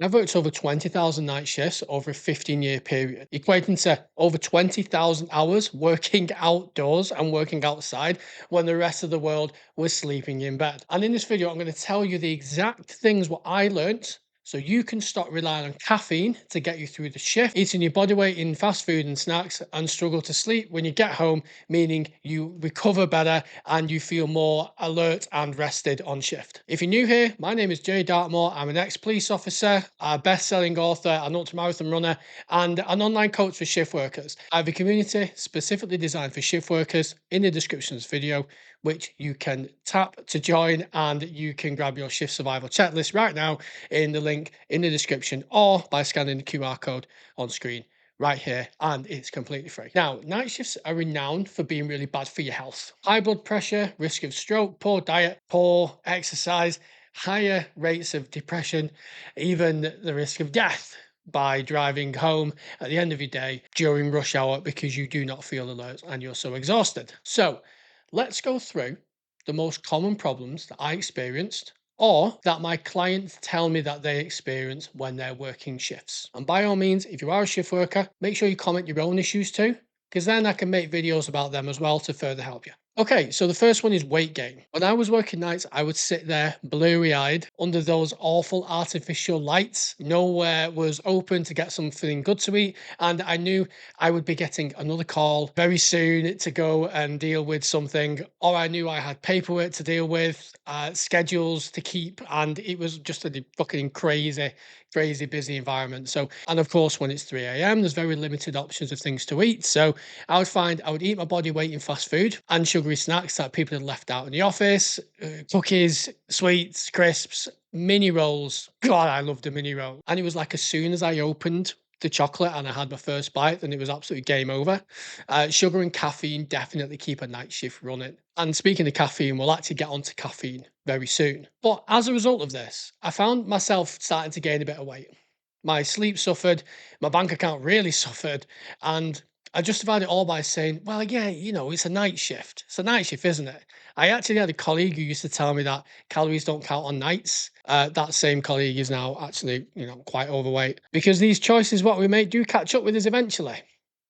I've worked over 20,000 night shifts over a 15-year period, equating to over 20,000 hours working outdoors and working outside when the rest of the world was sleeping in bed. And in this video, I'm going to tell you the exact things what I learnt so you can stop relying on caffeine to get you through the shift, eating your body weight in fast food and snacks, and struggle to sleep when you get home, meaning you recover better and you feel more alert and rested on shift. If you're new here, my name is Jay Dartmoor. I'm an ex-police officer, a best-selling author, an ultramarathon runner, and an online coach for shift workers. I have a community specifically designed for shift workers in the description of this video, which you can tap to join, and you can grab your shift survival checklist right now in the link in the description or by scanning the QR code on screen right here, and it's completely free. Now, night shifts are renowned for being really bad for your health. High blood pressure, risk of stroke, poor diet, poor exercise, higher rates of depression, even the risk of death by driving home at the end of your day during rush hour because you do not feel alert and you're so exhausted. So, let's go through the most common problems that I experienced or that my clients tell me that they experience when they're working shifts. And by all means, if you are a shift worker, make sure you comment your own issues too, because then I can make videos about them as well to further help you. Okay, so the first one is weight gain. When I was working nights, I would sit there blurry eyed under those awful artificial lights. Nowhere was open to get something good to eat. And I knew I would be getting another call very soon to go and deal with something, or I knew I had paperwork to deal with, schedules to keep, and it was just a fucking crazy busy environment. So, and of course, when it's 3 a.m., there's very limited options of things to eat. So, I would find I would eat my body weight in fast food and sugary snacks that people had left out in the office, cookies, sweets, crisps, mini rolls. God, I loved a mini roll. And it was like as soon as I opened the chocolate and I had my first bite, then it was absolutely game over. Sugar and caffeine definitely keep a night shift running. And speaking of caffeine, we'll actually get onto caffeine very soon. But as a result of this, I found myself starting to gain a bit of weight. My sleep suffered, my bank account really suffered, and I justified it all by saying, well, yeah, it's a night shift. It's a night shift, isn't it? I actually had a colleague who used to tell me that calories don't count on nights. That same colleague is now actually, quite overweight because these choices, what we make, do catch up with us eventually.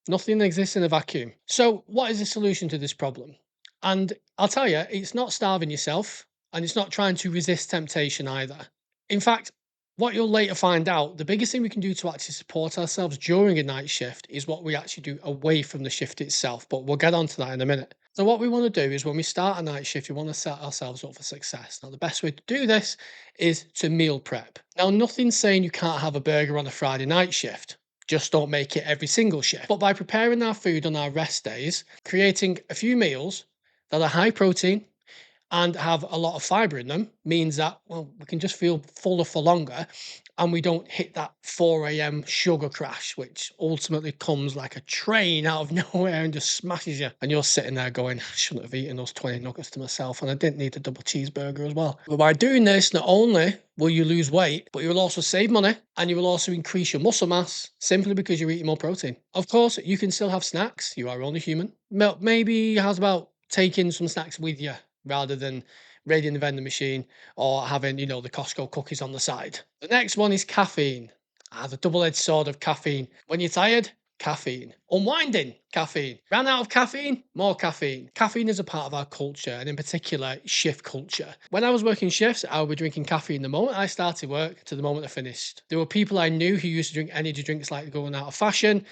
Nothing exists in a vacuum. So, what is the solution to this problem? And I'll tell you, it's not starving yourself and it's not trying to resist temptation either. In fact, what you'll later find out, the biggest thing we can do to actually support ourselves during a night shift is what we actually do away from the shift itself. But we'll get onto that in a minute. So, what we want to do is when we start a night shift, we want to set ourselves up for success. Now, the best way to do this is to meal prep. Now, nothing's saying you can't have a burger on a Friday night shift. Just don't make it every single shift. But by preparing our food on our rest days, creating a few meals that are high protein, and have a lot of fiber in them means that, well, we can just feel fuller for longer and we don't hit that 4 a.m. sugar crash, which ultimately comes like a train out of nowhere and just smashes you. And you're sitting there going, I shouldn't have eaten those 20 nuggets to myself, and I didn't need a double cheeseburger as well. But by doing this, not only will you lose weight, but you will also save money and you will also increase your muscle mass simply because you're eating more protein. Of course, you can still have snacks. You are only human. Maybe how's about taking some snacks with you rather than raiding the vending machine or having, the Costco cookies on the side. The next one is caffeine. The double-edged sword of caffeine. When you're tired, caffeine. Unwinding, caffeine. Ran out of caffeine, more caffeine. Caffeine is a part of our culture, and in particular, shift culture. When I was working shifts, I would be drinking caffeine the moment I started work to the moment I finished. There were people I knew who used to drink energy drinks like going out of fashion.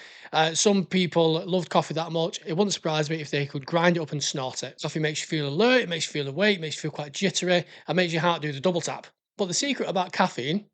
Some people loved coffee that much. It wouldn't surprise me if they could grind it up and snort it. Coffee makes you feel alert, it makes you feel awake, it makes you feel quite jittery, and makes your heart do the double tap. But the secret about caffeine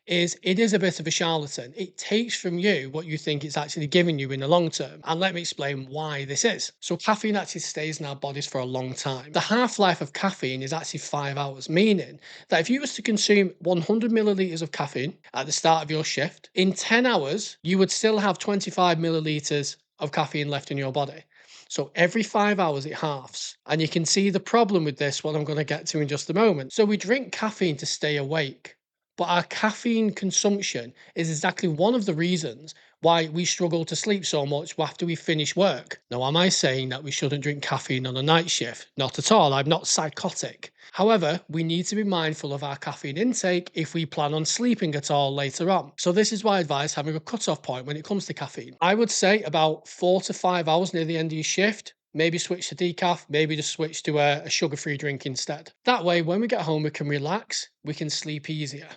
is it is a bit of a charlatan. It takes from you what you think it's actually giving you in the long term. And let me explain why this is. So caffeine actually stays in our bodies for a long time. The half-life of caffeine is actually 5 hours, meaning that if you was to consume 100 milliliters of caffeine at the start of your shift, in 10 hours, you would still have 25 milliliters of caffeine left in your body. So every 5 hours it halves. And you can see the problem with this, what I'm going to get to in just a moment. So we drink caffeine to stay awake. But our caffeine consumption is exactly one of the reasons why we struggle to sleep so much after we finish work. Now, am I saying that we shouldn't drink caffeine on a night shift? Not at all. I'm not psychotic. However, we need to be mindful of our caffeine intake if we plan on sleeping at all later on. So, this is why I advise having a cutoff point when it comes to caffeine. I would say about 4 to 5 hours near the end of your shift. Maybe switch to decaf, maybe just switch to a sugar free drink instead. That way, when we get home, we can relax, we can sleep easier.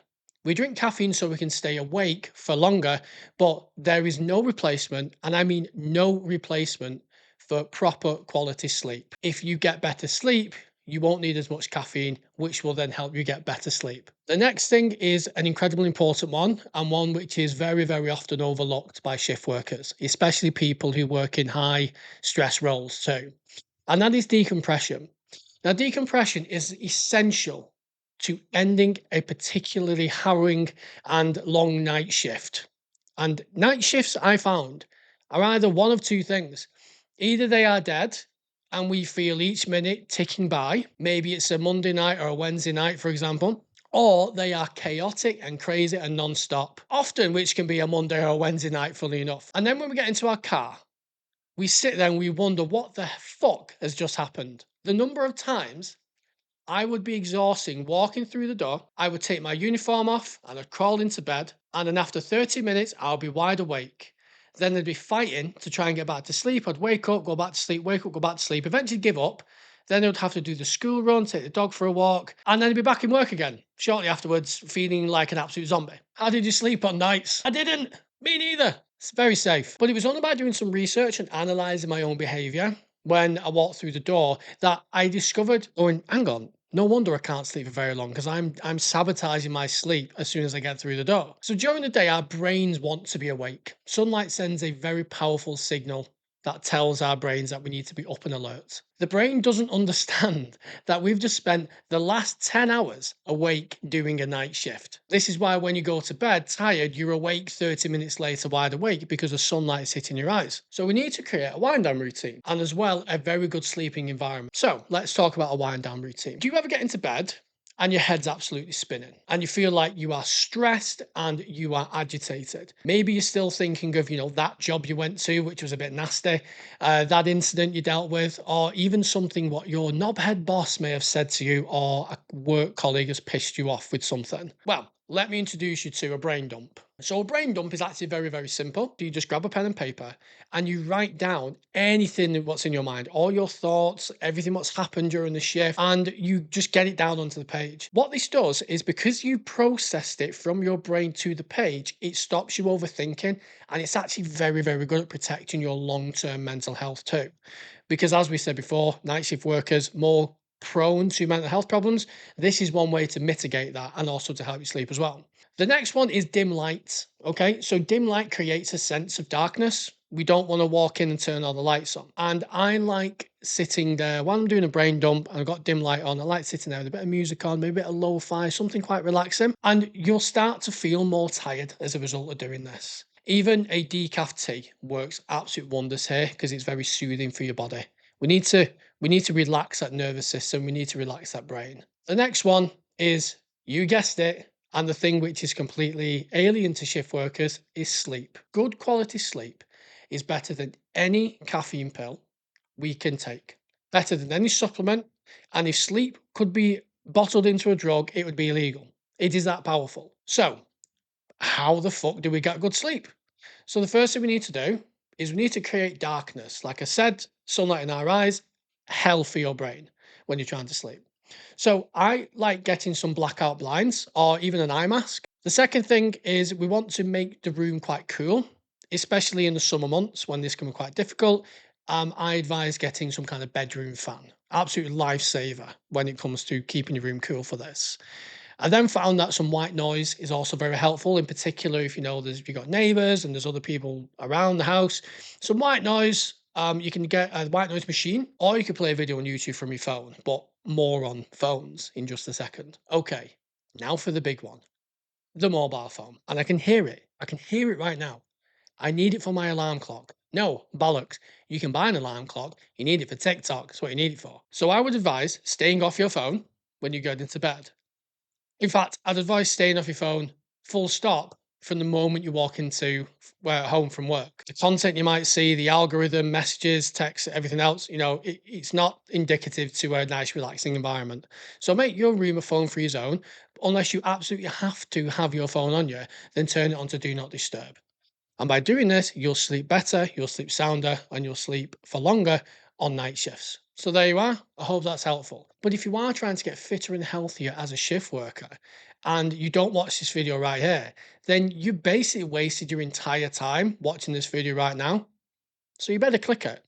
We drink caffeine so we can stay awake for longer, but there is no replacement, and I mean no replacement for proper quality sleep. If you get better sleep, you won't need as much caffeine, which will then help you get better sleep. The next thing is an incredibly important one, and one which is very, very often overlooked by shift workers, especially people who work in high stress roles too. And that is decompression. Now, decompression is essential to ending a particularly harrowing and long night shift. And night shifts, I found, are either one of two things. Either they are dead and we feel each minute ticking by, maybe it's a Monday night or a Wednesday night, for example, or they are chaotic and crazy and non-stop, often which can be a Monday or a Wednesday night, fully enough. And then when we get into our car, we sit there and we wonder what the fuck has just happened. The number of times I would be exhausting walking through the door. I would take my uniform off and I'd crawl into bed. And then after 30 minutes, I'll be wide awake. Then they'd be fighting to try and get back to sleep. I'd wake up, go back to sleep, wake up, go back to sleep, eventually give up. Then they'd have to do the school run, take the dog for a walk, and then they'd be back in work again shortly afterwards, feeling like an absolute zombie. How did you sleep on nights? I didn't. Me neither. It's very safe. But it was only by doing some research and analysing my own behaviour when I walked through the door that I discovered, going, hang on, no wonder I can't sleep for very long because I'm sabotaging my sleep as soon as I get through the door. So during the day, our brains want to be awake. Sunlight sends a very powerful signal that tells our brains that we need to be up and alert. The brain doesn't understand that we've just spent the last 10 hours awake doing a night shift. This is why when you go to bed tired, you're awake 30 minutes later wide awake because the sunlight is hitting your eyes. So we need to create a wind down routine and as well a very good sleeping environment. So let's talk about a wind down routine. Do you ever get into bed and your head's absolutely spinning and you feel like you are stressed and you are agitated? Maybe you're still thinking of, that job you went to, which was a bit nasty, that incident you dealt with, or even something what your knobhead boss may have said to you, or a work colleague has pissed you off with something. Well, let me introduce you to a brain dump. So a brain dump is actually very, very simple. You just grab a pen and paper and you write down anything what's in your mind, all your thoughts, everything what's happened during the shift, and you just get it down onto the page. What this does is because you processed it from your brain to the page, it stops you overthinking, and it's actually very, very good at protecting your long-term mental health too. Because as we said before, night shift workers more prone to mental health problems. This is one way to mitigate that and also to help you sleep as well. The next one is dim light. Okay, so dim light creates a sense of darkness. We don't want to walk in and turn all the lights on. And I like sitting there while I'm doing a brain dump and I've got dim light on. I like sitting there with a bit of music on, maybe a bit of lo-fi, something quite relaxing. And you'll start to feel more tired as a result of doing this. Even a decaf tea works absolute wonders here because it's very soothing for your body. We need to we need to relax that nervous system. We need to relax that brain. The next one is, you guessed it, and the thing which is completely alien to shift workers is sleep. Good quality sleep is better than any caffeine pill we can take, better than any supplement. And if sleep could be bottled into a drug, it would be illegal. It is that powerful. So, how the fuck do we get good sleep? So the first thing we need to do is we need to create darkness. Like I said, sunlight in our eyes, hell for your brain when you're trying to sleep. So I like getting some blackout blinds or even an eye mask. The second thing is we want to make the room quite cool, especially in the summer months when this can be quite difficult. I advise getting some kind of bedroom fan. Absolute lifesaver when it comes to keeping your room cool for this. I then found that some white noise is also very helpful, in particular if if you've got neighbors and there's other people around the house. Some white noise, you can get a white noise machine, or you can play a video on YouTube from your phone, but more on phones in just a second. Okay, now for the big one, the mobile phone. And I can hear it. I can hear it right now. I need it for my alarm clock. No, bollocks. You can buy an alarm clock. You need it for TikTok. That's what you need it for. So I would advise staying off your phone when you go into bed. In fact, I'd advise staying off your phone full stop from the moment you walk into home from work. The content you might see, the algorithm, messages, text, everything else, it's not indicative to a nice, relaxing environment. So make your room a phone free zone. Unless you absolutely have to have your phone on you, then turn it on to do not disturb. And by doing this, you'll sleep better, you'll sleep sounder, and you'll sleep for longer on night shifts. So there you are. I hope that's helpful. But if you are trying to get fitter and healthier as a shift worker and you don't watch this video right here, then you basically wasted your entire time watching this video right now. So you better click it.